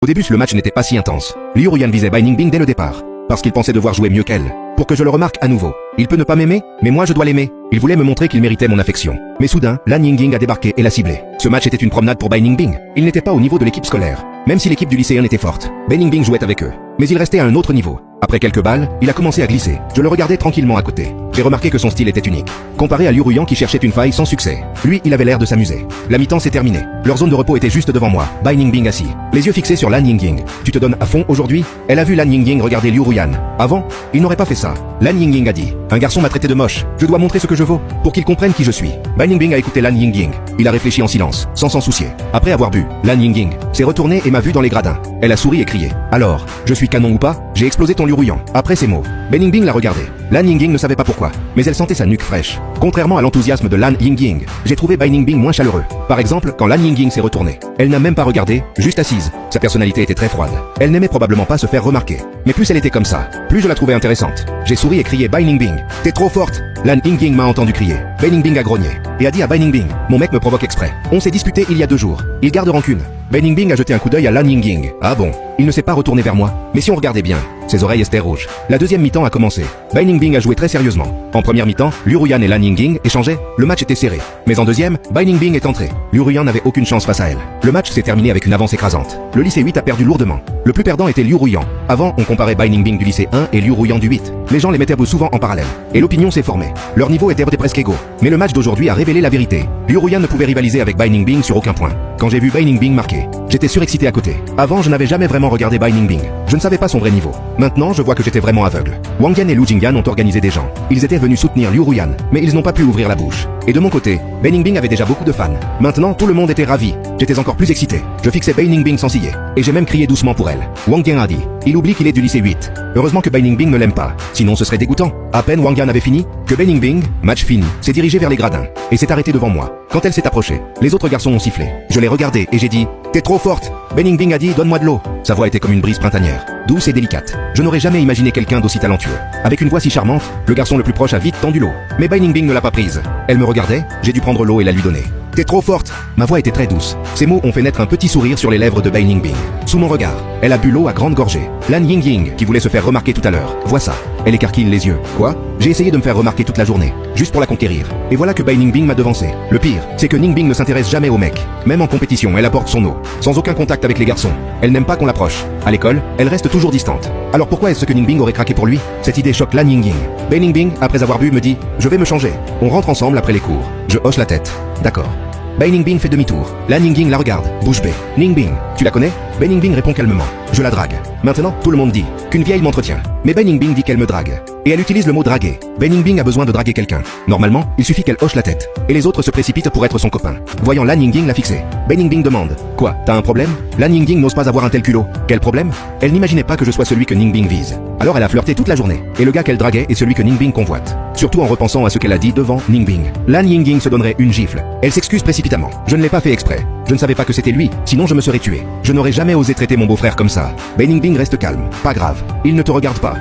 Au début, le match n'était pas si intense. Liu Ruyan visait Bai Ningbing dès le départ, parce qu'il pensait devoir jouer mieux qu'elle. Pour que je le remarque à nouveau. Il peut ne pas m'aimer, mais moi je dois l'aimer. Il voulait me montrer qu'il méritait mon affection. Mais soudain, Lan Yingbing a débarqué et l'a ciblé. Ce match était une promenade pour Bai Ningbing. Il n'était pas au niveau de l'équipe scolaire. Même si l'équipe du lycéen était forte, Bai Ningbing jouait avec eux. Mais il restait à un autre niveau. Après quelques balles, il a commencé à glisser. Je le regardais tranquillement à côté. J'ai remarqué que son style était unique. Comparé à Liu Ruyan qui cherchait une faille sans succès. Lui, il avait l'air de s'amuser. La mi-temps s'est terminée. Leur zone de repos était juste devant moi. Bai Ningbing assis. Les yeux fixés sur Lan Yingbing. Tu te donnes à fond aujourd'hui? Elle a vu Lan Yingbing regarder Liu Ruyan. Avant, il n'aurait pas fait ça. Lan Yingbing a dit. Un garçon m'a traité de moche. Je dois montrer ce que je vaux, pour qu'il comprenne qui je suis. Bai Ningbing a écouté Lan Yingbing. Il a réfléchi en silence, sans s'en soucier. Après avoir bu, Lan Yingbing s'est retourné et m'a vu dans les gradins. Elle a souri et crié. Alors, je suis canon ou pas? J'ai explosé ton Liu Ruyan. Après ces mots, Bai Ningbing l'a regardé. Lan Yingbing ne savait pas pourquoi, mais elle sentait sa nuque fraîche. Contrairement à l'enthousiasme de Lan Yingbing, j'ai trouvé Bai Ningbing moins chaleureux. Par exemple, quand Lan Yingbing s'est retournée, elle n'a même pas regardé, juste assise. Sa personnalité était très froide. Elle n'aimait probablement pas se faire remarquer. Mais plus elle était comme ça, plus je la trouvais intéressante. J'ai souri et crié Bai Ningbing. T'es trop forte. Lan Yingbing m'a entendu crier. Bai Ningbing a grogné et a dit à Bai Ningbing, mon mec me provoque exprès. On s'est disputé il y a 2 jours. Il garde rancune. Bai Ningbing a jeté un coup d'œil à Lan Yingbing. Ah bon? Il ne s'est pas retourné vers moi. Mais si on regardait bien, ses oreilles étaient rouges. La deuxième mi-temps a commencé. Bai Ningbing a joué très sérieusement. En première mi-temps, Liu Ruyan et Lan Yingbing échangeaient. Le match était serré. Mais en deuxième, Bai Ningbing est entré. Liu Ruyan n'avait aucune chance face à elle. Le match s'est terminé avec une avance écrasante. Le lycée 8 a perdu lourdement. Le plus perdant était Liu Ruyan. Avant, on comparait Bai Ningbing du lycée 1 et Liu Ruyan du 8. Les gens les mettaient souvent en parallèle. Et l'opinion s'est formée. Leur niveau était presque égaux. Mais le match d'aujourd'hui a révélé la vérité. Liu Ruyan ne pouvait rivaliser avec Bai Ningbing sur aucun point. Quand j'ai vu Bai Ningbing marquer, j'étais surexcité à côté. Avant, je n'avais jamais vraiment regardé Bai Ningbing. Je ne savais pas son vrai niveau. Maintenant, je vois que j'étais vraiment aveugle. Wang Yan et Lu Jingyan ont organisé des gens. Ils étaient venus soutenir Liu Ruyan, mais ils n'ont pas pu ouvrir la bouche. Et de mon côté, Bai Ningbing avait déjà beaucoup de fans. Maintenant, tout le monde était ravi. J'étais encore plus excité. Je fixais Bai Ningbing sans ciller. Et j'ai même crié doucement pour elle. Wang Yan a dit. Il oublie qu'il est du lycée 8. Heureusement que Bai Ningbing ne l'aime pas. Sinon ce serait dégoûtant. À peine Wang Yan avait fini, que Bai Ningbing, match fini, s'est dirigé vers les gradins. Et s'est arrêté devant moi. Quand elle s'est approchée, les autres garçons ont sifflé. Je l'ai regardé et j'ai dit. T'es trop forte. Bai Ningbing a dit donne-moi de l'eau. Sa voix était comme une brise printanière, douce et délicate. Je n'aurais jamais imaginé quelqu'un d'aussi talentueux. Avec une voix si charmante, le garçon le plus proche a vite tendu l'eau. Mais Bai Ningbing ne l'a pas prise. Elle me regardait, j'ai dû prendre l'eau et la lui donner. T'es trop forte. Ma voix était très douce. Ces mots ont fait naître un petit sourire sur les lèvres de Bai Ningbing. Sous mon regard, elle a bu l'eau à grande gorgée. Lan Yingbing, qui voulait se faire remarquer tout à l'heure, voit ça. Elle écarquille les yeux. Quoi? J'ai essayé de me faire remarquer toute la journée, juste pour la conquérir. Et voilà que Bai Ningbing m'a devancé. Le pire, c'est que Ningbing ne s'intéresse jamais aux mecs. Même en compétition, elle apporte son eau, sans aucun contact avec les garçons. Elle n'aime pas qu'on l'approche. À l'école, elle reste toujours distante. Alors pourquoi est-ce que Ningbing aurait craqué pour lui? Cette idée choque Lan Yingbing. Bai Ningbing, après avoir bu, me dit « Je vais me changer ». On rentre ensemble après les cours. Je hoche la tête. D'accord. Bai Ningbing fait demi-tour. Lan Yingbing la regarde, bouche bée. Ningbing, tu la connais? Bai Ningbing répond calmement. Je la drague. Maintenant, tout le monde dit qu'une vieille m'entretient. Mais Bai Ningbing dit qu'elle me drague. Et elle utilise le mot draguer. Bai Ningbing a besoin de draguer quelqu'un. Normalement, il suffit qu'elle hoche la tête. Et les autres se précipitent pour être son copain. Voyant Lan Yingbing la fixer, Bai Ningbing demande. Quoi, t'as un problème? Lan Yingbing n'ose pas avoir un tel culot. Quel problème? Elle n'imaginait pas que je sois celui que Ningbing vise. Alors elle a flirté toute la journée. Et le gars qu'elle draguait est celui que Ningbing convoite. Surtout en repensant à ce qu'elle a dit devant Ningbing. Lan Yingbing se donnerait une gifle. Elle s'excuse précipitamment. Je ne l'ai pas fait exprès. Je ne savais pas que c'était lui, sinon je me serais tué. Je n'aurais jamais osé traiter mon beau-frère comme ça. Bai Ningbing reste calme. Pas grave. Il ne te regarde pas.